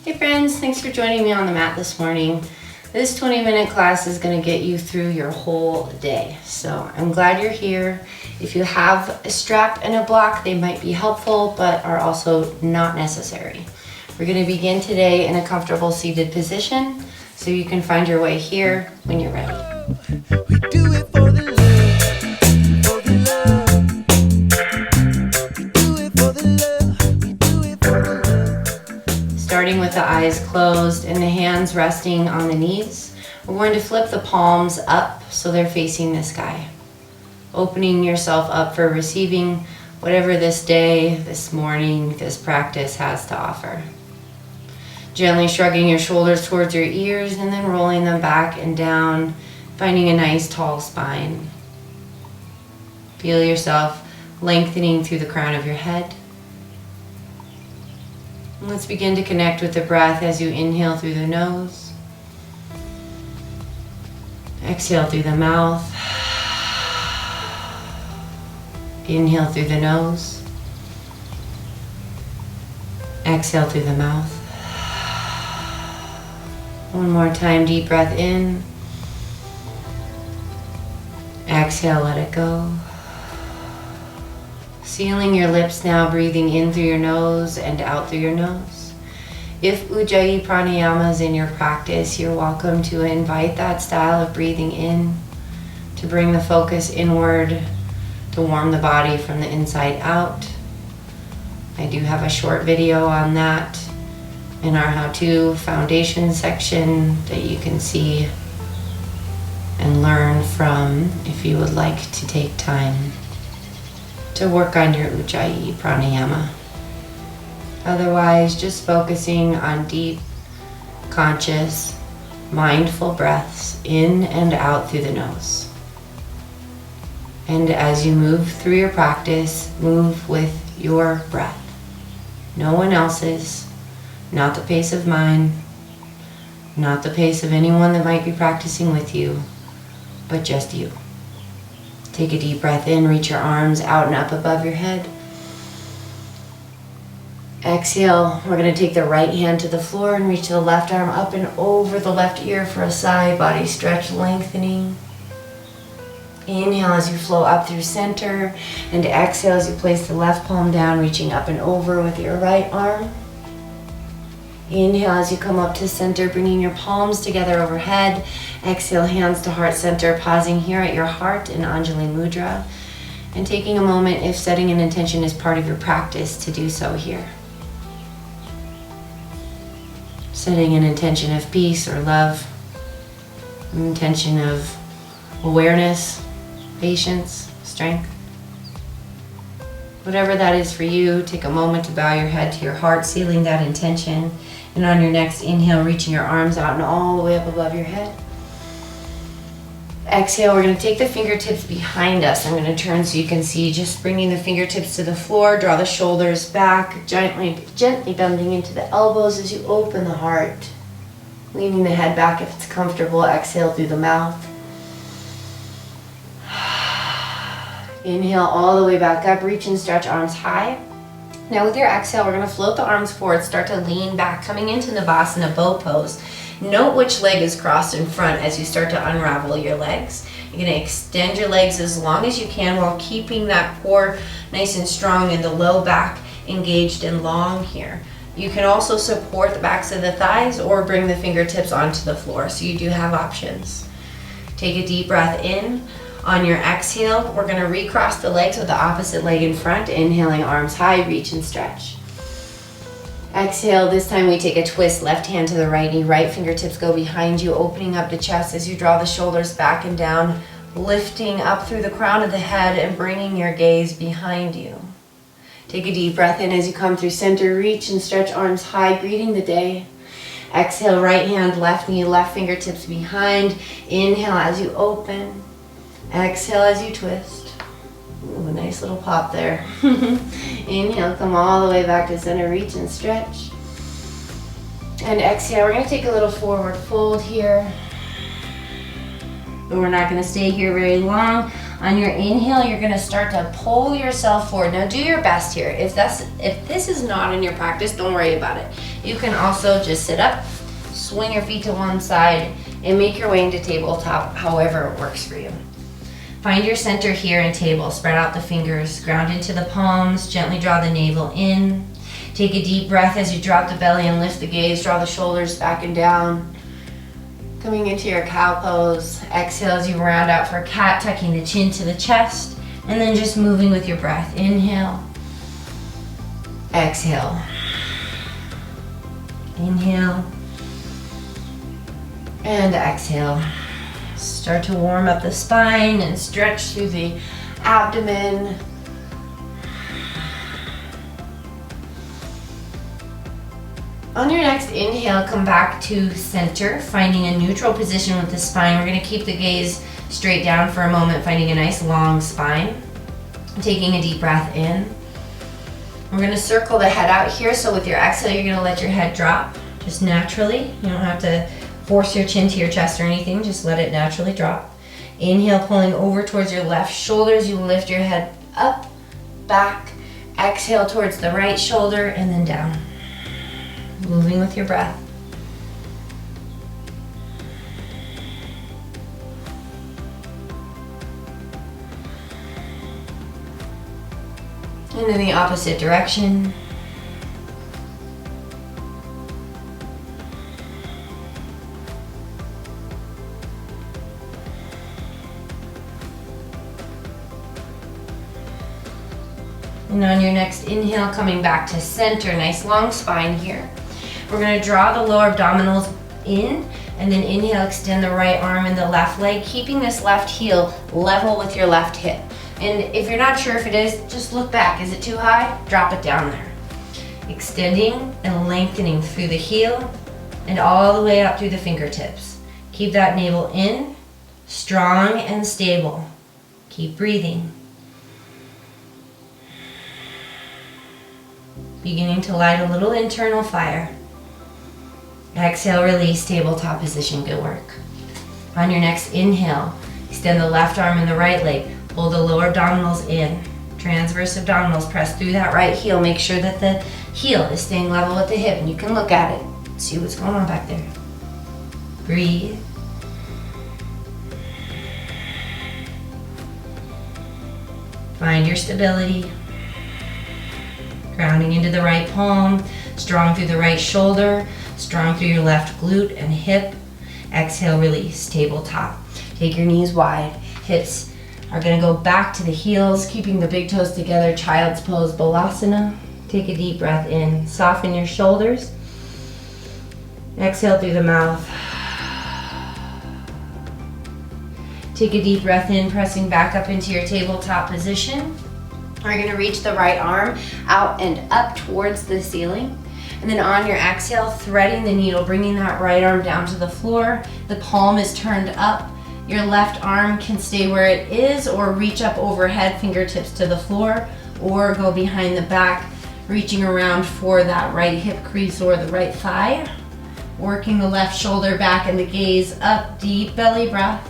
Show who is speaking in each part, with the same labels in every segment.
Speaker 1: Hey friends, thanks for joining me on the mat this morning. This 20-minute class is going to get you through your whole day. So I'm glad you're here. If you have a strap and a block, they might be helpful, but are also not necessary. We're going to begin today in a comfortable seated position, so you can find your way here when you're ready.
Speaker 2: We do it for the love, for the love. We do it for the love, we do it for the love.
Speaker 1: Starting with the eyes closed and the hands resting on the knees, we're going to flip the palms up so they're facing the sky. Opening yourself up for receiving whatever this day, this morning, this practice has to offer. Gently shrugging your shoulders towards your ears and then rolling them back and down, finding a nice tall spine. Feel yourself lengthening through the crown of your head. And let's begin to connect with the breath as you inhale through the nose. Exhale through the mouth. Inhale through the nose. Exhale through the mouth. One more time, deep breath in. Exhale, let it go. Sealing your lips now, breathing in through your nose and out through your nose. If Ujjayi Pranayama is in your practice, you're welcome to invite that style of breathing in, to bring the focus inward, to warm the body from the inside out. I do have a short video on that in our how-to foundation section that you can see and learn from if you would like to take time to work on your Ujjayi Pranayama. Otherwise, just focusing on deep, conscious, mindful breaths in and out through the nose. And as you move through your practice, move with your breath. No one else's, not the pace of mine, not the pace of anyone that might be practicing with you, but just you. Take a deep breath in, reach your arms out and up above your head. Exhale, we're going to take the right hand to the floor and reach the left arm up and over the left ear for a sigh, body stretch, lengthening. Inhale as you flow up through center, and exhale as you place the left palm down, reaching up and over with your right arm. Inhale as you come up to center, bringing your palms together overhead. Exhale, hands to heart center, pausing here at your heart in Anjali Mudra, and taking a moment, if setting an intention is part of your practice, to do so here. Setting an intention of peace or love, an intention of awareness, patience, strength. Whatever that is for you, take a moment to bow your head to your heart, sealing that intention. And on your next inhale, reaching your arms out and all the way up above your head. Exhale, we're going to take the fingertips behind us. I'm going to turn so you can see, just bringing the fingertips to the floor, draw the shoulders back, gently bending into the elbows as you open the heart. Leaning the head back if it's comfortable. Exhale through the mouth. Inhale all the way back up, reach and stretch arms high. Now with your exhale, we're going to float the arms forward, start to lean back, coming into Navasana bow pose. Note which leg is crossed in front as you start to unravel your legs. You're going to extend your legs as long as you can while keeping that core nice and strong and the low back engaged and long here. You can also support the backs of the thighs or bring the fingertips onto the floor, so you do have options. Take a deep breath in. On your exhale, we're going to recross the legs with the opposite leg in front, inhaling arms high, reach and stretch. Exhale, this time we take a twist, left hand to the right knee, right fingertips go behind you, opening up the chest as you draw the shoulders back and down, lifting up through the crown of the head and bringing your gaze behind you. Take a deep breath in as you come through center, reach and stretch arms high, greeting the day. Exhale, right hand, left knee, left fingertips behind. Inhale as you open. Exhale as you twist. Ooh, a nice little pop there. Inhale, come all the way back to center, reach and stretch. And exhale, we're going to take a little forward fold here. But we're not going to stay here very long. On your inhale, you're gonna start to pull yourself forward. Now do your best here. If this is not in your practice, don't worry about it. You can also just sit up, swing your feet to one side, and make your way into tabletop, however it works for you. Find your center here in table. Spread out the fingers, ground into the palms, gently draw the navel in. Take a deep breath as you drop the belly and lift the gaze. Draw the shoulders back and down. Coming into your cow pose. Exhale as you round out for cat, tucking the chin to the chest, and then just moving with your breath. Inhale. Exhale. Inhale. And exhale. Start to warm up the spine and stretch through the abdomen. On your next inhale, come back to center, finding a neutral position with the spine. We're going to keep the gaze straight down for a moment, finding a nice long spine. Taking a deep breath in. We're going to circle the head out here, so with your exhale, you're going to let your head drop just naturally. You don't have to force your chin to your chest or anything, just let it naturally drop. Inhale, pulling over towards your left shoulder as you lift your head up, back. Exhale towards the right shoulder and then down. Moving with your breath. And in the opposite direction. And on your next inhale, coming back to center, nice long spine here. We're gonna draw the lower abdominals in, and then inhale, extend the right arm and the left leg, keeping this left heel level with your left hip. And if you're not sure if it is, just look back. Is it too high? Drop it down there. Extending and lengthening through the heel and all the way up through the fingertips. Keep that navel in, strong and stable. Keep breathing. Beginning to light a little internal fire. Exhale, release, tabletop position, good work. On your next inhale, extend the left arm and the right leg. Pull the lower abdominals in. Transverse abdominals, press through that right heel. Make sure that the heel is staying level with the hip, and you can look at it. See what's going on back there. Breathe. Find your stability. Grounding into the right palm, strong through the right shoulder, strong through your left glute and hip. Exhale, release, tabletop. Take your knees wide. Hips are gonna go back to the heels, keeping the big toes together, child's pose, balasana. Take a deep breath in. Soften your shoulders. Exhale through the mouth. Take a deep breath in, pressing back up into your tabletop position. We're gonna reach the right arm out and up towards the ceiling. And then on your exhale, threading the needle, bringing that right arm down to the floor. The palm is turned up. Your left arm can stay where it is or reach up overhead, fingertips to the floor, or go behind the back, reaching around for that right hip crease or the right thigh. Working the left shoulder back and the gaze up, deep belly breath.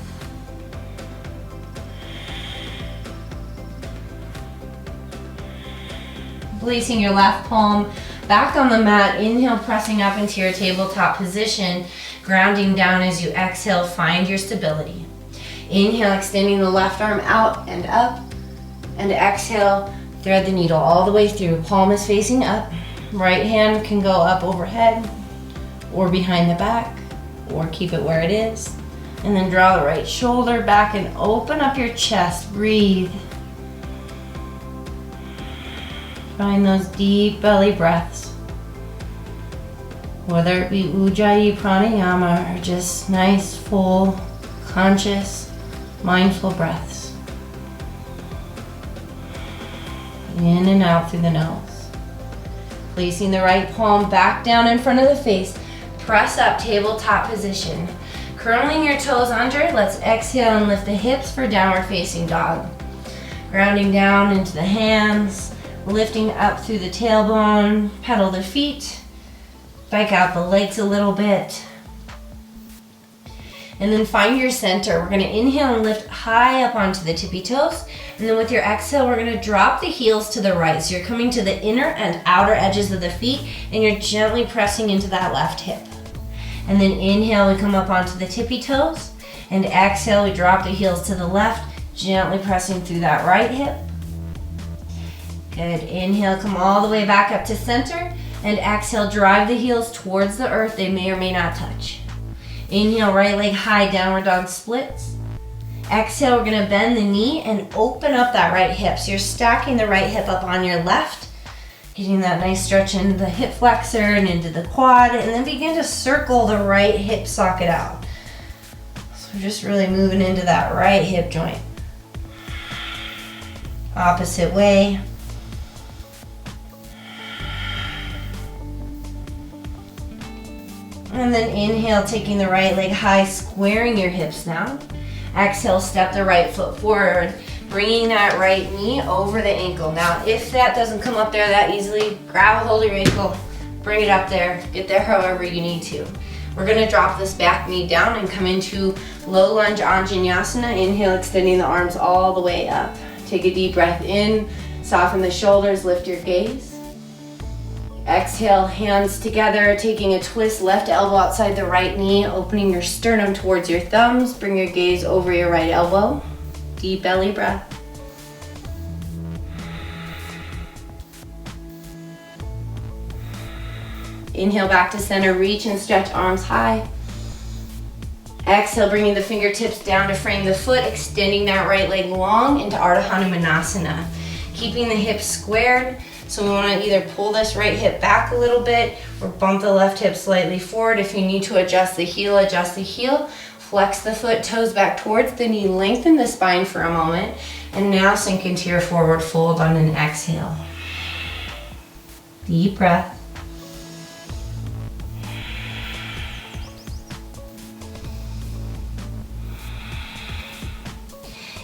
Speaker 1: Placing your left palm back on the mat. Inhale, pressing up into your tabletop position. Grounding down as you exhale, find your stability. Inhale, extending the left arm out and up. And exhale, thread the needle all the way through. Palm is facing up. Right hand can go up overhead or behind the back, or keep it where it is. And then draw the right shoulder back and open up your chest. Breathe. Find those deep belly breaths. Whether it be Ujjayi pranayama or just nice, full, conscious, mindful breaths. In and out through the nose. Placing the right palm back down in front of the face. Press up, tabletop position. Curling your toes under, let's exhale and lift the hips for downward facing dog. Grounding down into the hands. Lifting up through the tailbone, pedal the feet, bike out the legs a little bit. And then find your center. We're gonna inhale and lift high up onto the tippy toes. And then with your exhale, we're gonna drop the heels to the right. So you're coming to the inner and outer edges of the feet, and you're gently pressing into that left hip. And then inhale, we come up onto the tippy toes. And exhale, we drop the heels to the left, gently pressing through that right hip. Good, inhale, come all the way back up to center. And exhale, drive the heels towards the earth. They may or may not touch. Inhale, right leg high, downward dog splits. Exhale, we're gonna bend the knee and open up that right hip. So you're stacking the right hip up on your left, getting that nice stretch into the hip flexor and into the quad, and then begin to circle the right hip socket out. So we're just really moving into that right hip joint. Opposite way. And then inhale, taking the right leg high, squaring your hips now. Exhale, step the right foot forward, bringing that right knee over the ankle. Now, if that doesn't come up there that easily, grab a hold of your ankle, bring it up there, get there however you need to. We're gonna drop this back knee down and come into low lunge Anjaneyasana. Inhale, extending the arms all the way up. Take a deep breath in, soften the shoulders, lift your gaze. Exhale, hands together, taking a twist, left elbow outside the right knee, opening your sternum towards your thumbs. Bring your gaze over your right elbow. Deep belly breath. Inhale back to center, reach and stretch arms high. Exhale, bringing the fingertips down to frame the foot, extending that right leg long into Ardha Hanumanasana. Keeping the hips squared. So we want to either pull this right hip back a little bit or bump the left hip slightly forward. If you need to adjust the heel, adjust the heel. Flex the foot, toes back towards the knee, lengthen the spine for a moment, and now sink into your forward fold on an exhale. Deep breath.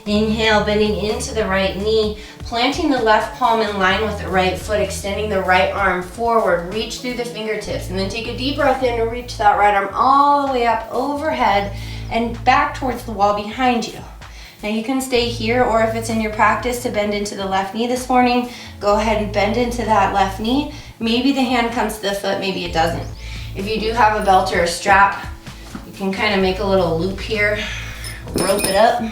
Speaker 1: Inhale, bending into the right knee, planting the left palm in line with the right foot, extending the right arm forward, reach through the fingertips, and then take a deep breath in to reach that right arm all the way up overhead and back towards the wall behind you. Now you can stay here, or if it's in your practice to bend into the left knee this morning, go ahead and bend into that left knee. Maybe the hand comes to the foot, maybe it doesn't. If you do have a belt or a strap, you can kind of make a little loop here, rope it up.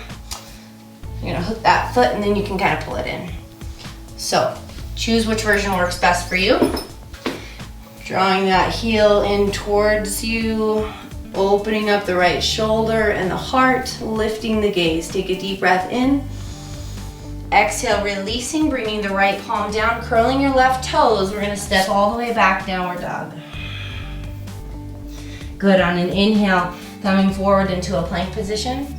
Speaker 1: You're gonna hook that foot and then you can kind of pull it in. So choose which version works best for you. Drawing that heel in towards you, opening up the right shoulder and the heart, lifting the gaze. Take a deep breath in. Exhale, releasing, bringing the right palm down, curling your left toes. We're gonna step all the way back, downward dog. Good, on an inhale, coming forward into a plank position.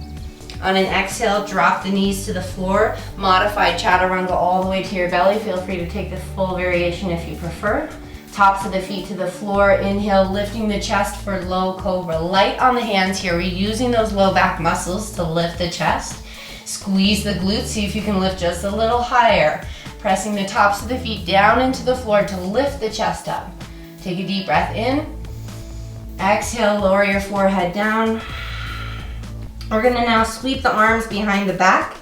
Speaker 1: On an exhale, drop the knees to the floor. Modified chaturanga all the way to your belly. Feel free to take the full variation if you prefer. Tops of the feet to the floor. Inhale, lifting the chest for low cobra. Light on the hands here. We're using those low back muscles to lift the chest. Squeeze the glutes. See if you can lift just a little higher. Pressing the tops of the feet down into the floor to lift the chest up. Take a deep breath in. Exhale, lower your forehead down. We're gonna now sweep the arms behind the back,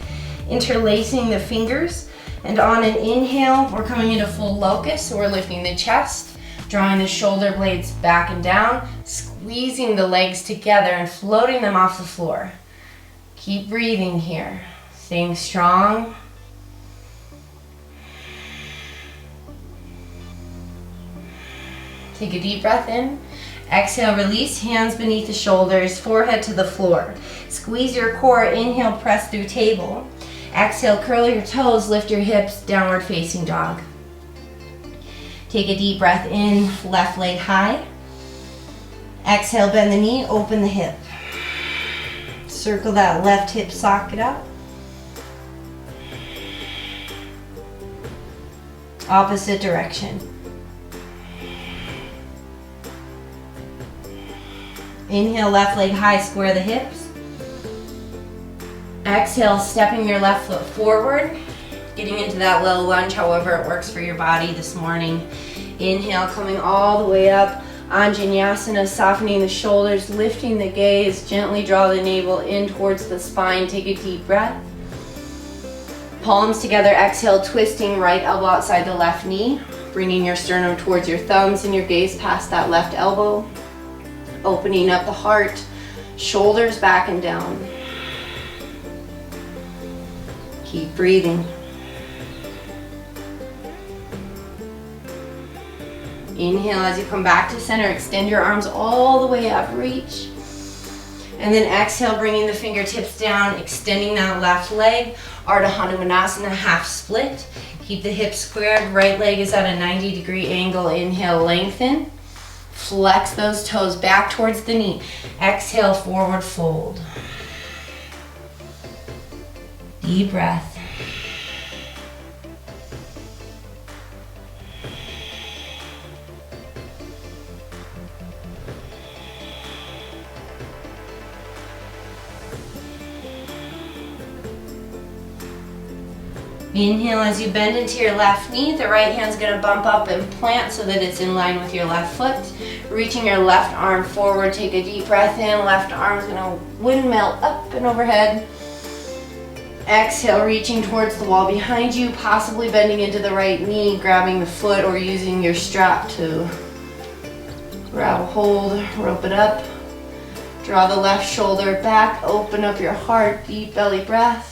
Speaker 1: interlacing the fingers, and on an inhale, we're coming into full locus, so we're lifting the chest, drawing the shoulder blades back and down, squeezing the legs together and floating them off the floor. Keep breathing here, staying strong. Take a deep breath in. Exhale, release, hands beneath the shoulders, forehead to the floor. Squeeze your core, inhale, press through table. Exhale, curl your toes, lift your hips, downward facing dog. Take a deep breath in, left leg high. Exhale, bend the knee, open the hip. Circle that left hip socket up. Opposite direction. Inhale, left leg high, square the hips. Exhale, stepping your left foot forward, getting into that low lunge, however it works for your body this morning. Inhale, coming all the way up Anjaneyasana, softening the shoulders, lifting the gaze, gently draw the navel in towards the spine. Take a deep breath. Palms together, exhale, twisting right elbow outside the left knee, bringing your sternum towards your thumbs and your gaze past that left elbow. Opening up the heart, shoulders back and down. Keep breathing. Inhale as you come back to center, extend your arms all the way up, reach. And then exhale, bringing the fingertips down, extending that left leg, Ardha Hanumanasana, half split. Keep the hips squared, right leg is at a 90-degree angle. Inhale, lengthen. Flex those toes back towards the knee. Exhale, forward fold. Deep breath. Inhale as you bend into your left knee. The right hand's gonna bump up and plant so that it's in line with your left foot. Reaching your left arm forward, take a deep breath in. Left arm's gonna windmill up and overhead. Exhale, reaching towards the wall behind you, possibly bending into the right knee, grabbing the foot or using your strap to grab a hold, rope it up. Draw the left shoulder back, open up your heart, deep belly breath.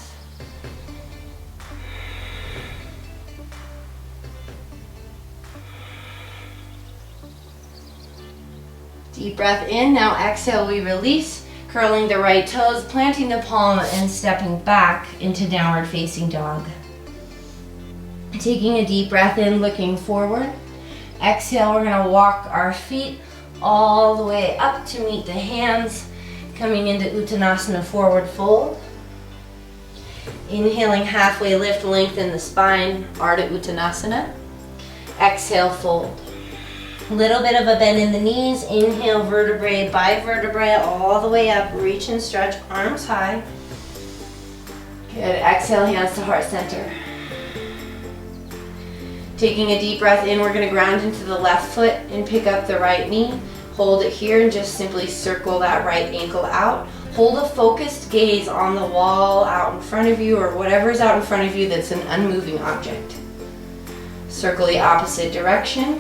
Speaker 1: Deep breath in, now exhale, we release, curling the right toes, planting the palm and stepping back into downward facing dog. Taking a deep breath in, looking forward. Exhale, we're gonna walk our feet all the way up to meet the hands, coming into Uttanasana, forward fold. Inhaling, halfway lift, lengthen the spine, Ardha Uttanasana. Exhale, fold. Little bit of a bend in the knees. Inhale, vertebrae by vertebrae, all the way up. Reach and stretch, arms high. Good. Exhale, hands to heart center. Taking a deep breath in, we're going to ground into the left foot and pick up the right knee. Hold it here and just simply circle that right ankle out. Hold a focused gaze on the wall out in front of you or whatever's out in front of you that's an unmoving object. Circle the opposite direction.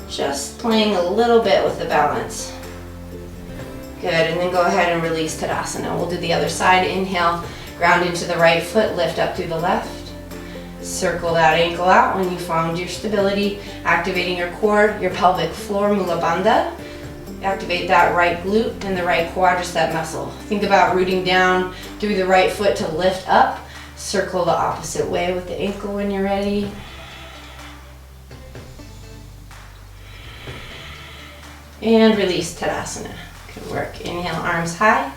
Speaker 1: Just playing a little bit with the balance. Good, and then go ahead and release Tadasana. We'll do the other side. Inhale, ground into the right foot, lift up through the left. Circle that ankle out when you found your stability, activating your core, your pelvic floor, Mula Bandha. Activate that right glute and the right quadricep muscle. Think about rooting down through the right foot to lift up. Circle the opposite way with the ankle when you're ready. And release Tadasana. Good work. Inhale, arms high.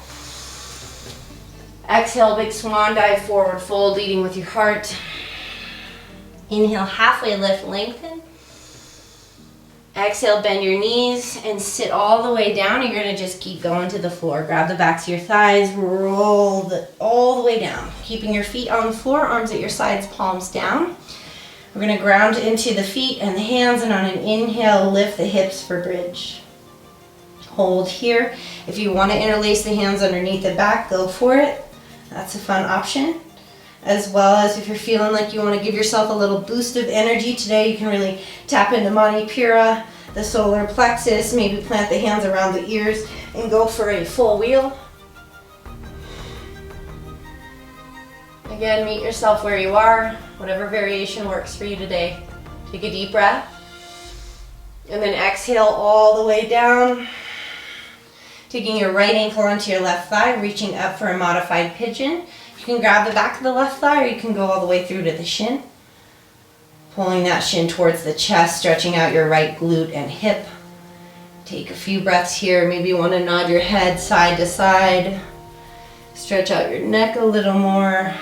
Speaker 1: Exhale, big swan dive, forward fold, leading with your heart. Inhale, halfway lift, lengthen. Exhale, bend your knees and sit all the way down. You're gonna just keep going to the floor. Grab the backs of your thighs, roll all the way down. Keeping your feet on the floor, arms at your sides, palms down. We're gonna ground into the feet and the hands, and on an inhale, lift the hips for bridge. Hold here. If you want to interlace the hands underneath the back, go for it. That's a fun option. As well as if you're feeling like you want to give yourself a little boost of energy today, you can really tap into Manipura, the solar plexus, maybe plant the hands around the ears and go for a full wheel. Again, meet yourself where you are, whatever variation works for you today. Take a deep breath. And then exhale all the way down. Taking your right ankle onto your left thigh, reaching up for a modified pigeon. You can grab the back of the left thigh or you can go all the way through to the shin. Pulling that shin towards the chest, stretching out your right glute and hip. Take a few breaths here. Maybe you want to nod your head side to side. Stretch out your neck a little more.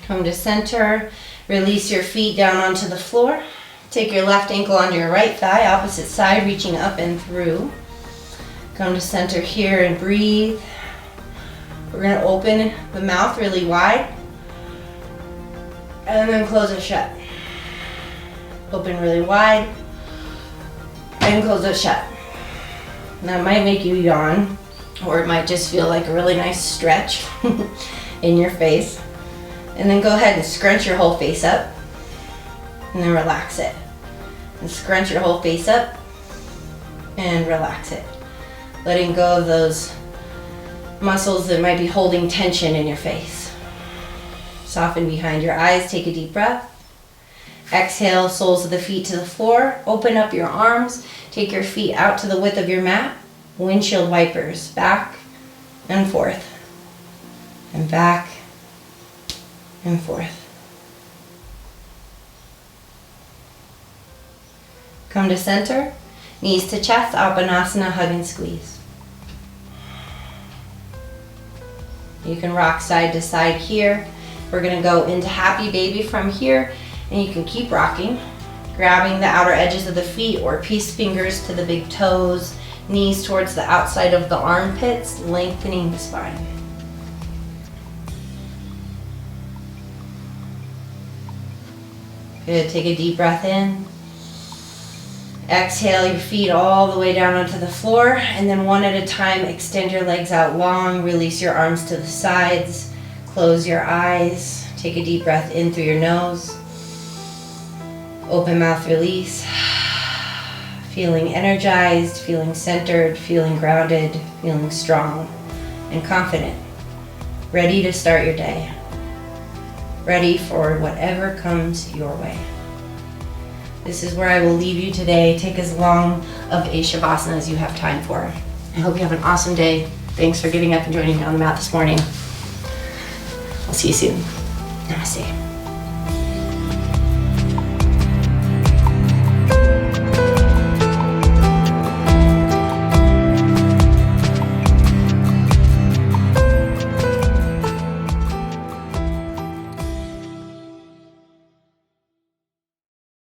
Speaker 1: Come to center. Release your feet down onto the floor. Take your left ankle onto your right thigh, opposite side, reaching up and through. Come to center here and breathe. We're going to open the mouth really wide. And then close it shut. Open really wide and close it shut. That might make you yawn, or it might just feel like a really nice stretch in your face. And then go ahead and scrunch your whole face up and then relax it. And scrunch your whole face up and relax it. Letting go of those muscles that might be holding tension in your face. Soften behind your eyes, take a deep breath. Exhale, soles of the feet to the floor. Open up your arms. Take your feet out to the width of your mat. Windshield wipers, back and forth. And back and forth. Come to center. Knees to chest, Apanasana, hug and squeeze. You can rock side to side here. We're gonna go into happy baby from here, and you can keep rocking, grabbing the outer edges of the feet or peace fingers to the big toes, knees towards the outside of the armpits, lengthening the spine. Good, take a deep breath in. Exhale your feet all the way down onto the floor, and then one at a time, extend your legs out long, release your arms to the sides, close your eyes, take a deep breath in through your nose, open mouth release, feeling energized, feeling centered, feeling grounded, feeling strong and confident, ready to start your day, ready for whatever comes your way. This is where I will leave you today. Take as long of a shavasana as you have time for. I hope you have an awesome day. Thanks for getting up and joining me on the mat this morning. I'll see you soon. Namaste.